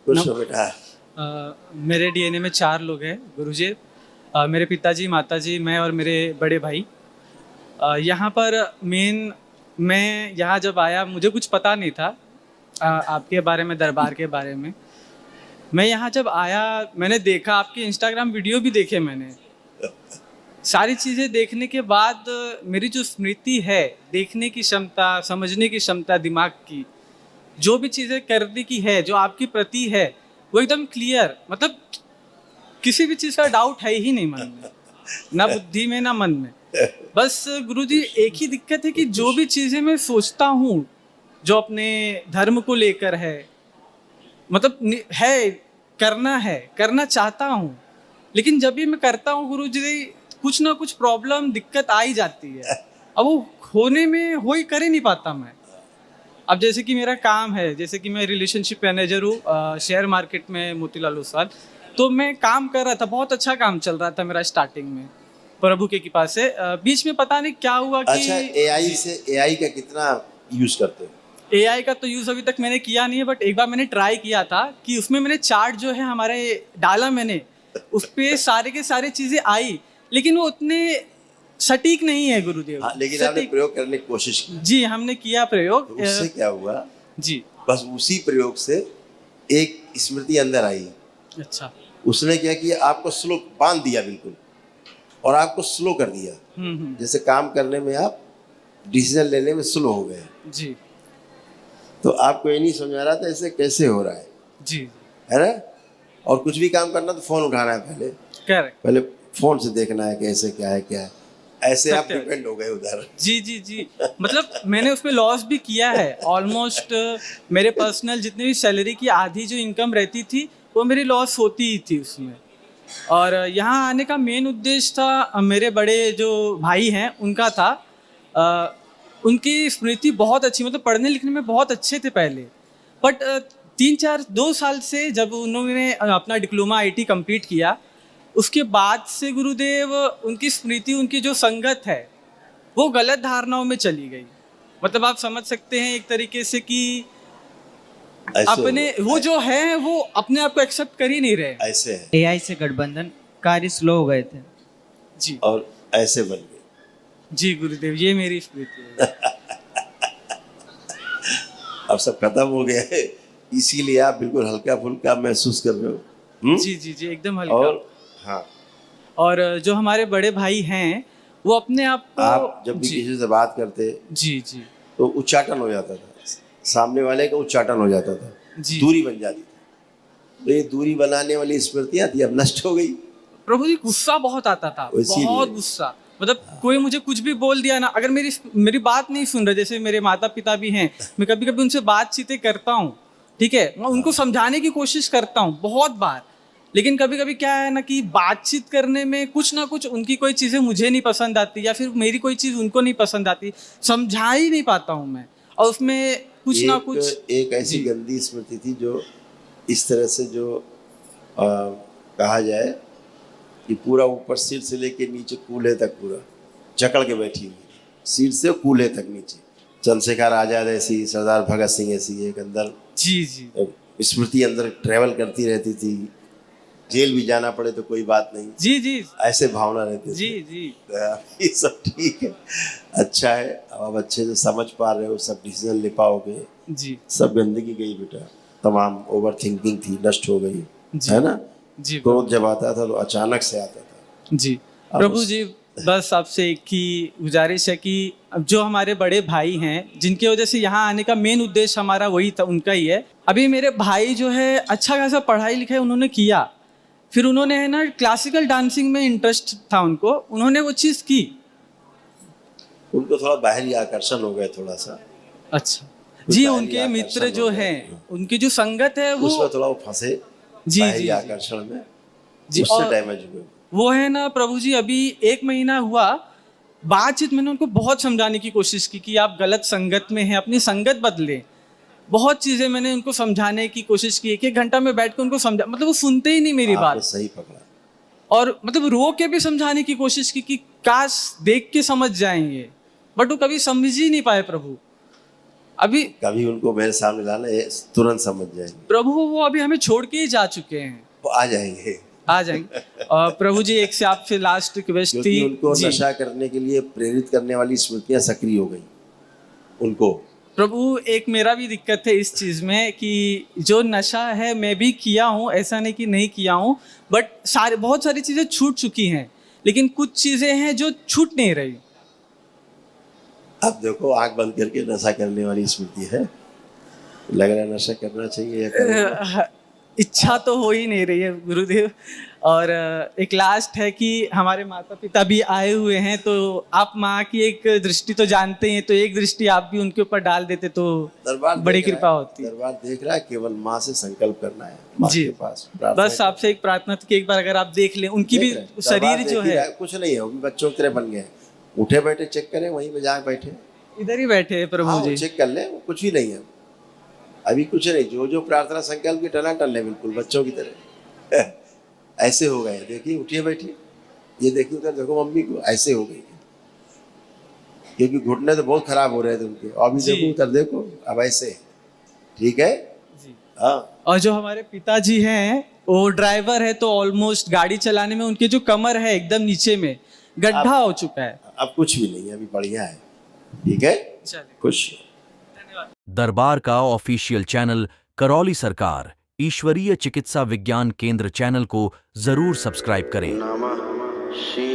खुश हो बेटा। मेरे डीएनए में 4 लोग हैं गुरुजी। मेरे पिताजी, माताजी, मैं और मेरे बड़े भाई। यहाँ पर मैं यहाँ जब आया मुझे कुछ पता नहीं था आपके बारे में, दरबार के बारे में। मैं यहाँ जब आया मैंने देखा, आपके इंस्टाग्राम वीडियो भी देखे मैंने। सारी चीज़ें देखने के बाद मेरी जो स्मृति है, देखने की क्षमता, समझने की क्षमता, दिमाग की जो भी चीज़ें करने की है, जो आपकी प्रति है, वो एकदम क्लियर। मतलब किसी भी चीज़ का डाउट है ही नहीं मन में, ना बुद्धि में ना मन में। बस गुरुजी एक ही दिक्कत है कि जो भी चीज़ें मैं सोचता हूँ जो अपने धर्म को लेकर है, मतलब है, करना चाहता हूँ, लेकिन जब भी मैं करता हूँ गुरुजी कुछ ना कुछ प्रॉब्लम, दिक्कत आ ही जाती है। अब वो होने में कर ही नहीं पाता मैं। अब जैसे कि मेरा काम है, जैसे कि मैं रिलेशनशिप मैनेजर हूँ शेयर मार्केट में मोतीलाल ओसवाल। तो मैं काम कर रहा था, बहुत अच्छा काम चल रहा था मेरा स्टार्टिंग में, प्रभु के कृपा से। बीच में पता नहीं क्या हुआ कि अच्छा, एआई का कितना यूज करते हो? एआई का तो यूज अभी तक मैंने किया नहीं है, बट एक बार मैंने ट्राई किया था कि उसमें मैंने चार्ट जो है हमारे डाला मैंने, उस पे सारे के सारे चीजें आई, लेकिन वो उतने सटीक नहीं है गुरुदेव। हाँ, लेकिन आपने प्रयोग करने की कोशिश की? जी, हमने किया प्रयोग। तो उससे क्या हुआ जी, बस उसी प्रयोग से एक स्मृति अंदर आई। अच्छा। उसने क्या किया, आपको स्लो बांध दिया बिल्कुल, और आपको स्लो कर दिया। जैसे काम करने में आप डिसीजन लेने में स्लो हो गए जी। तो आपको ये नहीं समझ आ रहा था ऐसे कैसे हो रहा है जी, है ना। और कुछ भी काम करना तो फोन उठाना है पहले फोन से देखना है कैसे क्या है क्या है, ऐसे आप डिपेंड हो गए उधर। जी जी जी। मतलब मैंने उसमें लॉस भी किया है ऑलमोस्ट। मेरे पर्सनल जितनी भी सैलरी की आधी जो इनकम रहती थी वो मेरी लॉस होती ही थी उसमें। और यहाँ आने का मेन उद्देश्य था, मेरे बड़े जो भाई हैं उनका था। उनकी स्मृति बहुत अच्छी, मतलब पढ़ने लिखने में बहुत अच्छे थे पहले, बट 2 साल से जब उन्होंने अपना डिप्लोमा आईटी कंप्लीट किया, उसके बाद से गुरुदेव उनकी स्मृति, उनकी जो संगत है वो गलत धारणाओं में चली गई। मतलब आप समझ सकते हैं एक तरीके से कि अपने वो जो है वो अपने आप को एक्सेप्ट कर ही नहीं रहे। ऐसे है एआई से गठबंधन, कार्य स्लो हो गए थे जी, और ऐसे बन गए। जी गुरुदेव, ये मेरी स्मृति है। अब सब खत्म हो गया है, इसीलिए आप बिल्कुल हल्का फुल्का महसूस कर रहे हो। जी जी जी, एकदम हल्का। और हाँ, और जो हमारे बड़े भाई हैं वो अपने आप को, आप जब भी किसी से बात करते जी जी तो उच्चाटन हो जाता था, सामने वाले का उच्चाटन हो जाता था, दूरी बन जाती थी। तो ये दूरी बनाने वाली स्मृतियां थी, अब नष्ट हो गई। प्रभु जी गुस्सा बहुत आता था, बहुत गुस्सा। मतलब कोई मुझे कुछ भी बोल दिया ना, अगर मेरी बात नहीं सुन रहे, जैसे मेरे माता पिता भी हैं, मैं कभी कभी उनसे बातचीतें करता हूँ, ठीक है, मैं उनको समझाने की कोशिश करता हूँ बहुत बार, लेकिन कभी कभी क्या है ना कि बातचीत करने में कुछ ना कुछ उनकी कोई चीज़ें मुझे नहीं पसंद आती, या फिर मेरी कोई चीज़ उनको नहीं पसंद आती, समझा ही नहीं पाता हूँ मैं। और उसमें कुछ ना कुछ एक ऐसी गंदी स्मृति थी जो इस तरह से जो कहा जाए कि पूरा ऊपर सिर से लेके नीचे कूल्हे तक पूरा जकड़ के बैठी हुई, सिर से कूल्हे तक नीचे। चंद्रशेखर आजाद ऐसी, सरदार भगत सिंह ऐसी एक अंदर जी जी स्मृति अंदर ट्रेवल करती रहती थी। जेल भी जाना पड़े तो कोई बात नहीं, जी जी, ऐसे भावना रहती जी जी। ये सब ठीक है, अच्छा है, अब अच्छे से समझ पा रहे हो, सब डिसीजन ले पाओगे जी। सब गंदगी गई बेटा, तमाम ओवर थिंकिंग थी नष्ट हो गई, है ना। जी, क्रोध जब आता था तो अचानक से आता था। जी प्रभु जी, बस आपसे एक ही गुजारिश है कि जो हमारे बड़े भाई हैं जिनकी वजह से यहाँ आने का मेन उद्देश्य हमारा वही था, उनका ही है। अभी मेरे भाई जो है अच्छा खासा पढ़ाई लिखाई उन्होंने किया, फिर उन्होंने है ना क्लासिकल डांसिंग में इंटरेस्ट था उनको, उन्होंने वो चीज़ की, उनको थोड़ा बाहरी आकर्षण हो गया थोड़ा सा। अच्छा जी, उनके मित्र जो हैं, उनकी जो संगत है वो उसमें थोड़ा वो फंसे जी आकर्षण में जी, उससे डैमेज हुए। वो है ना प्रभु जी, अभी 1 महीना हुआ बातचीत, मैंने उनको बहुत समझाने की कोशिश की कि आप गलत संगत में हैं, अपनी संगत बदलें। बहुत चीजें मैंने उनको समझाने की कोशिश की, 1 घंटा में बैठ के उनको समझा, मतलब वो सुनते ही नहीं मेरी बात। सही पकड़ा। और मतलब रो के भी समझाने की कोशिश की कि काश देख के समझ जाएंगे, बट वो कभी समझ ही नहीं पाए प्रभु। अभी कभी उनको मेरे सामने लाना, ये तुरंत समझ जाएंगे, प्रभु वो अभी हमें छोड़ के ही जा चुके हैं, वो आ जाएंगे। आ जाएंगे। और प्रभु जी एक से आपसे लास्ट रिक्वेस्ट क्योंकि थी उनको जी। नशा करने के लिए प्रेरित करने वाली स्मृतियां सक्रिय हो गई उनको। प्रभु एक मेरा भी दिक्कत है इस चीज़ में कि जो नशा है मैं भी किया हूँ, ऐसा नहीं कि नहीं किया हूँ, बट बहुत सारी चीज़ें छूट चुकी हैं, लेकिन कुछ चीज़ें हैं जो छूट नहीं रही। अब देखो, आंख बंद करके नशा करने वाली स्मृति है, लग रहा है नशा करना चाहिए या करना? इच्छा तो हो ही नहीं रही है गुरुदेव। और एक लास्ट है कि हमारे माता पिता भी आए हुए हैं, तो आप माँ की एक दृष्टि तो जानते हैं, तो एक दृष्टि आप भी उनके ऊपर डाल देते तो दरबार बड़ी कृपा होती। दरबार देख रहा है, केवल माँ से संकल्प करना है, माँ जी के पास प्रार्थना बस आपसे एक प्रार्थना थी कि एक बार अगर आप देख लें, उनकी भी देख रहे हैं। शरीर दरबार जो देख ही रहा है, कुछ नहीं है, वो भी बच्चों की तरह बन गए हैं, उठे बैठे चेक करें, वहीं पे जाके बैठे, इधर ही बैठे हैं प्रभु हाँ, जी। चेक कर ले, वो कुछ भी नहीं है अभी, कुछ नहीं, जो प्रार्थना संकल्प की टना टन है, बिल्कुल बच्चों की तरह ऐसे हो गए। देखिए उठिए बैठिए, ये देखिए उधर देखो मम्मी को, ऐसे हो गई, क्योंकि घुटने तो बहुत खराब हो रहे थे उनके, अभी जी। देखो उधर देखो, अब ऐसे, ठीक है जी। हाँ। और जो हमारे पिताजी हैं वो ड्राइवर है, तो ऑलमोस्ट गाड़ी चलाने में उनके जो कमर है एकदम नीचे में गड्ढा हो चुका है। अब कुछ भी नहीं है, अभी बढ़िया है, ठीक है, चलिए खुश। दरबार का ऑफिशियल चैनल करौली सरकार ईश्वरीय चिकित्सा विज्ञान केंद्र चैनल को जरूर सब्सक्राइब करें। नमः शिवाय।